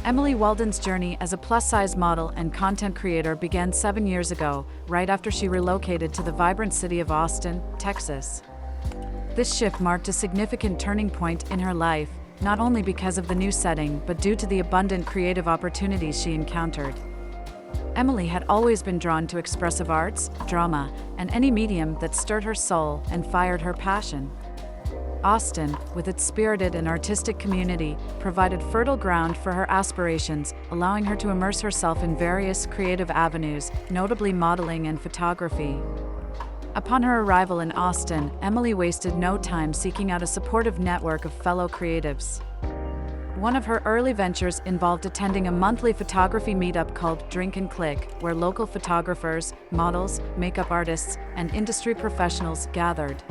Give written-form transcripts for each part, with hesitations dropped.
Emily Walden's journey as a plus-size model and content creator began 7 years ago, right after she relocated to the vibrant city of Austin, Texas. This shift marked a significant turning point in her life, not only because of the new setting but due to the abundant creative opportunities she encountered. Emily had always been drawn to expressive arts, drama, and any medium that stirred her soul and fired her passion. Austin, with its spirited and artistic community, provided fertile ground for her aspirations, allowing her to immerse herself in various creative avenues, notably modeling and photography. Upon her arrival in Austin, Emily wasted no time seeking out a supportive network of fellow creatives. One of her early ventures involved attending a monthly photography meetup called Drink and Click, where local photographers, models, makeup artists, and industry professionals gathered.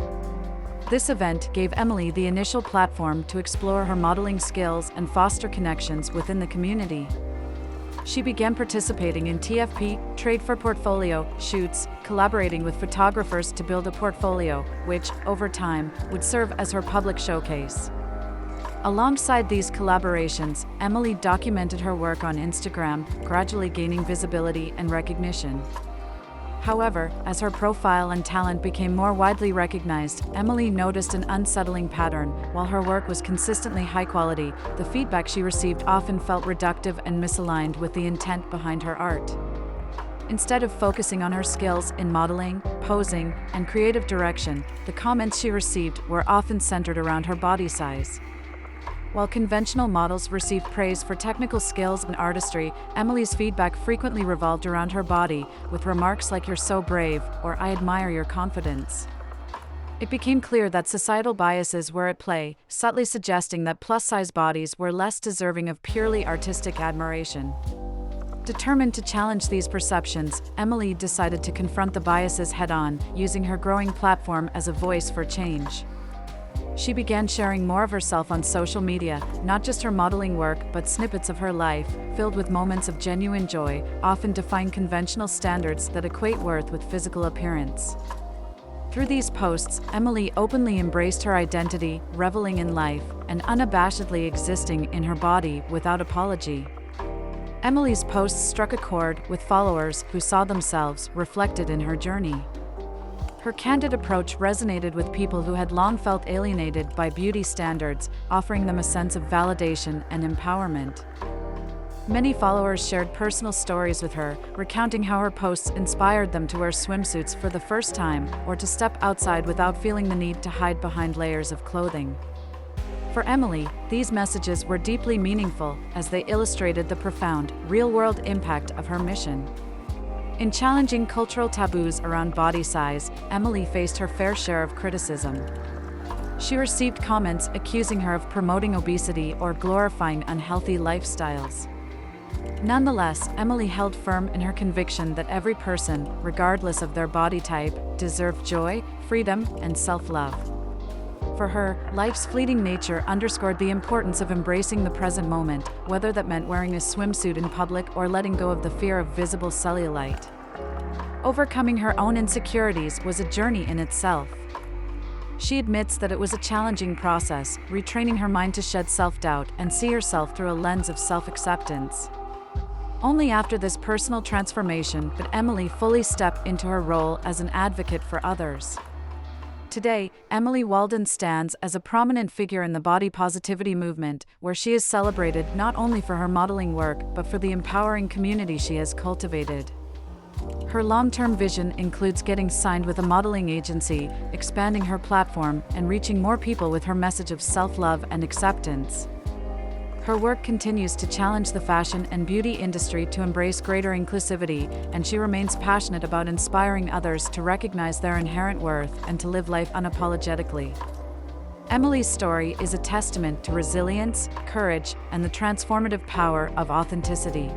This event gave Emily the initial platform to explore her modeling skills and foster connections within the community. She began participating in TFP, Trade for Portfolio, shoots, collaborating with photographers to build a portfolio, which, over time, would serve as her public showcase. Alongside these collaborations, Emily documented her work on Instagram, gradually gaining visibility and recognition. However, as her profile and talent became more widely recognized, Emily noticed an unsettling pattern. While her work was consistently high quality, the feedback she received often felt reductive and misaligned with the intent behind her art. Instead of focusing on her skills in modeling, posing, and creative direction, the comments she received were often centered around her body size. While conventional models received praise for technical skills and artistry, Emily's feedback frequently revolved around her body, with remarks like "you're so brave" or "I admire your confidence." It became clear that societal biases were at play, subtly suggesting that plus-size bodies were less deserving of purely artistic admiration. Determined to challenge these perceptions, Emily decided to confront the biases head-on, using her growing platform as a voice for change. She began sharing more of herself on social media, not just her modeling work but snippets of her life, filled with moments of genuine joy, often defying conventional standards that equate worth with physical appearance. Through these posts, Emily openly embraced her identity, reveling in life, and unabashedly existing in her body without apology. Emily's posts struck a chord with followers who saw themselves reflected in her journey. Her candid approach resonated with people who had long felt alienated by beauty standards, offering them a sense of validation and empowerment. Many followers shared personal stories with her, recounting how her posts inspired them to wear swimsuits for the first time or to step outside without feeling the need to hide behind layers of clothing. For Emily, these messages were deeply meaningful as they illustrated the profound, real-world impact of her mission. In challenging cultural taboos around body size, Emily faced her fair share of criticism. She received comments accusing her of promoting obesity or glorifying unhealthy lifestyles. Nonetheless, Emily held firm in her conviction that every person, regardless of their body type, deserved joy, freedom, and self-love. For her, life's fleeting nature underscored the importance of embracing the present moment, whether that meant wearing a swimsuit in public or letting go of the fear of visible cellulite. Overcoming her own insecurities was a journey in itself. She admits that it was a challenging process, retraining her mind to shed self-doubt and see herself through a lens of self-acceptance. Only after this personal transformation did Emily fully step into her role as an advocate for others. Today, Emily Walden stands as a prominent figure in the body positivity movement, where she is celebrated not only for her modeling work but for the empowering community she has cultivated. Her long-term vision includes getting signed with a modeling agency, expanding her platform, and reaching more people with her message of self-love and acceptance. Her work continues to challenge the fashion and beauty industry to embrace greater inclusivity, and she remains passionate about inspiring others to recognize their inherent worth and to live life unapologetically. Emily's story is a testament to resilience, courage, and the transformative power of authenticity.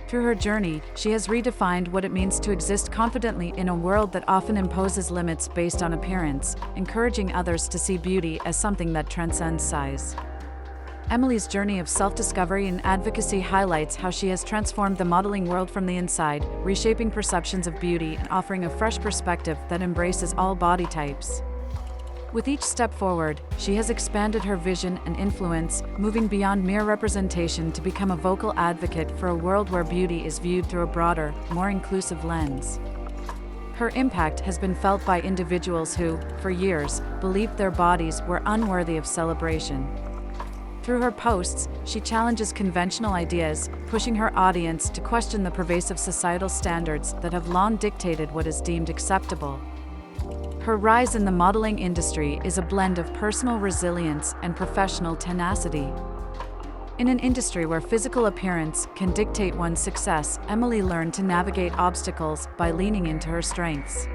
Through her journey, she has redefined what it means to exist confidently in a world that often imposes limits based on appearance, encouraging others to see beauty as something that transcends size. Emily's journey of self-discovery and advocacy highlights how she has transformed the modeling world from the inside, reshaping perceptions of beauty and offering a fresh perspective that embraces all body types. With each step forward, she has expanded her vision and influence, moving beyond mere representation to become a vocal advocate for a world where beauty is viewed through a broader, more inclusive lens. Her impact has been felt by individuals who, for years, believed their bodies were unworthy of celebration. Through her posts, she challenges conventional ideas, pushing her audience to question the pervasive societal standards that have long dictated what is deemed acceptable. Her rise in the modeling industry is a blend of personal resilience and professional tenacity. In an industry where physical appearance can dictate one's success, Emily learned to navigate obstacles by leaning into her strengths.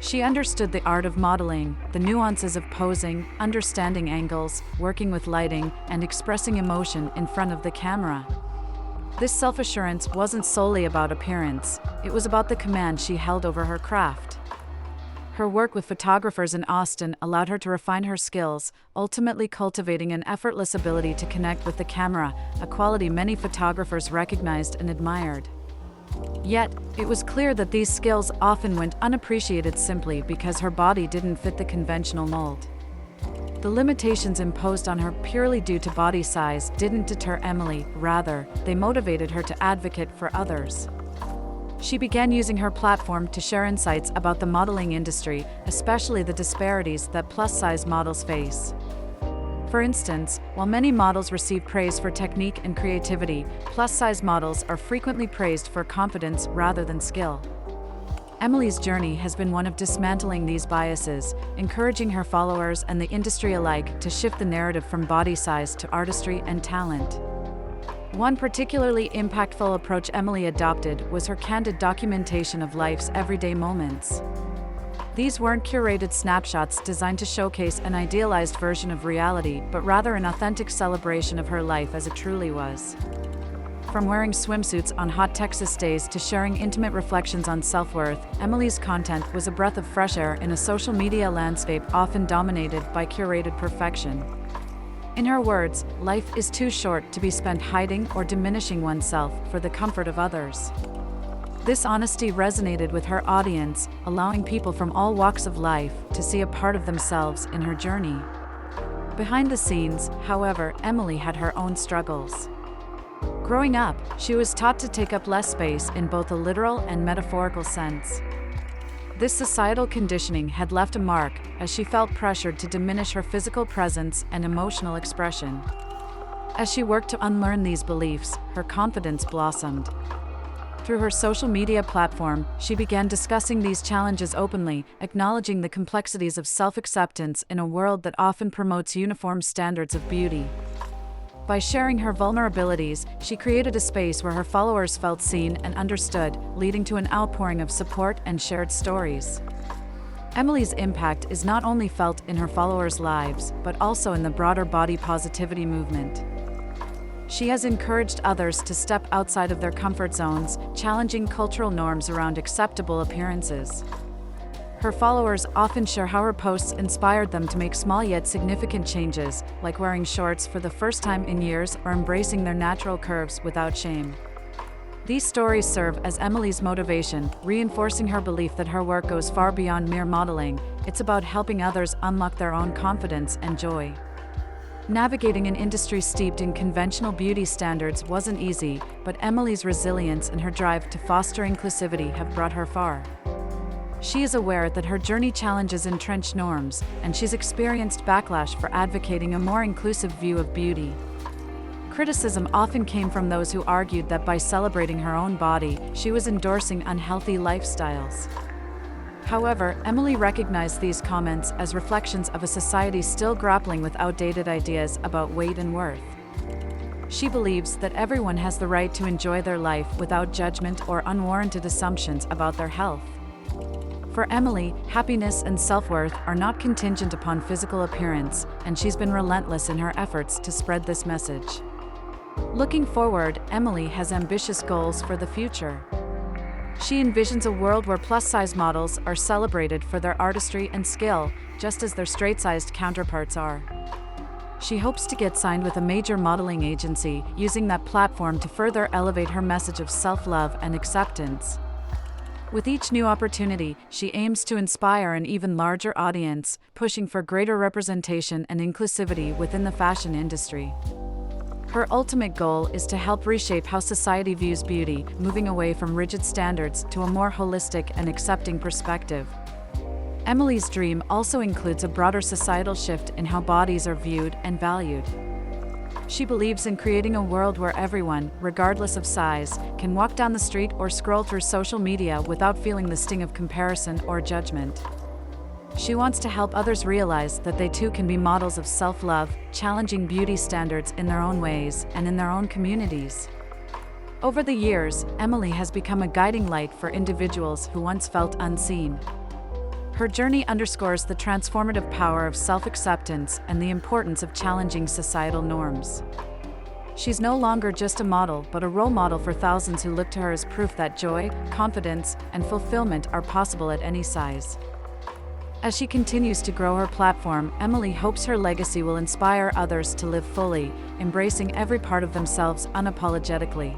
She understood the art of modeling, the nuances of posing, understanding angles, working with lighting, and expressing emotion in front of the camera. This self-assurance wasn't solely about appearance, it was about the command she held over her craft. Her work with photographers in Austin allowed her to refine her skills, ultimately cultivating an effortless ability to connect with the camera, a quality many photographers recognized and admired. Yet, it was clear that these skills often went unappreciated simply because her body didn't fit the conventional mold. The limitations imposed on her purely due to body size didn't deter Emily, rather, they motivated her to advocate for others. She began using her platform to share insights about the modeling industry, especially the disparities that plus-size models face. For instance, while many models receive praise for technique and creativity, plus-size models are frequently praised for confidence rather than skill. Emily's journey has been one of dismantling these biases, encouraging her followers and the industry alike to shift the narrative from body size to artistry and talent. One particularly impactful approach Emily adopted was her candid documentation of life's everyday moments. These weren't curated snapshots designed to showcase an idealized version of reality, but rather an authentic celebration of her life as it truly was. From wearing swimsuits on hot Texas days to sharing intimate reflections on self-worth, Emily's content was a breath of fresh air in a social media landscape often dominated by curated perfection. In her words, life is too short to be spent hiding or diminishing oneself for the comfort of others. This honesty resonated with her audience, allowing people from all walks of life to see a part of themselves in her journey. Behind the scenes, however, Emily had her own struggles. Growing up, she was taught to take up less space in both a literal and metaphorical sense. This societal conditioning had left a mark, as she felt pressured to diminish her physical presence and emotional expression. As she worked to unlearn these beliefs, her confidence blossomed. Through her social media platform, she began discussing these challenges openly, acknowledging the complexities of self-acceptance in a world that often promotes uniform standards of beauty. By sharing her vulnerabilities, she created a space where her followers felt seen and understood, leading to an outpouring of support and shared stories. Emily's impact is not only felt in her followers' lives, but also in the broader body positivity movement. She has encouraged others to step outside of their comfort zones, challenging cultural norms around acceptable appearances. Her followers often share how her posts inspired them to make small yet significant changes, like wearing shorts for the first time in years or embracing their natural curves without shame. These stories serve as Emily's motivation, reinforcing her belief that her work goes far beyond mere modeling. It's about helping others unlock their own confidence and joy. Navigating an industry steeped in conventional beauty standards wasn't easy, but Emily's resilience and her drive to foster inclusivity have brought her far. She is aware that her journey challenges entrenched norms, and she's experienced backlash for advocating a more inclusive view of beauty. Criticism often came from those who argued that by celebrating her own body, she was endorsing unhealthy lifestyles. However, Emily recognized these comments as reflections of a society still grappling with outdated ideas about weight and worth. She believes that everyone has the right to enjoy their life without judgment or unwarranted assumptions about their health. For Emily, happiness and self-worth are not contingent upon physical appearance, and she's been relentless in her efforts to spread this message. Looking forward, Emily has ambitious goals for the future. She envisions a world where plus-size models are celebrated for their artistry and skill, just as their straight-sized counterparts are. She hopes to get signed with a major modeling agency, using that platform to further elevate her message of self-love and acceptance. With each new opportunity, she aims to inspire an even larger audience, pushing for greater representation and inclusivity within the fashion industry. Her ultimate goal is to help reshape how society views beauty, moving away from rigid standards to a more holistic and accepting perspective. Emily's dream also includes a broader societal shift in how bodies are viewed and valued. She believes in creating a world where everyone, regardless of size, can walk down the street or scroll through social media without feeling the sting of comparison or judgment. She wants to help others realize that they too can be models of self-love, challenging beauty standards in their own ways and in their own communities. Over the years, Emily has become a guiding light for individuals who once felt unseen. Her journey underscores the transformative power of self-acceptance and the importance of challenging societal norms. She's no longer just a model, but a role model for thousands who look to her as proof that joy, confidence, and fulfillment are possible at any size. As she continues to grow her platform, Emily hopes her legacy will inspire others to live fully, embracing every part of themselves unapologetically.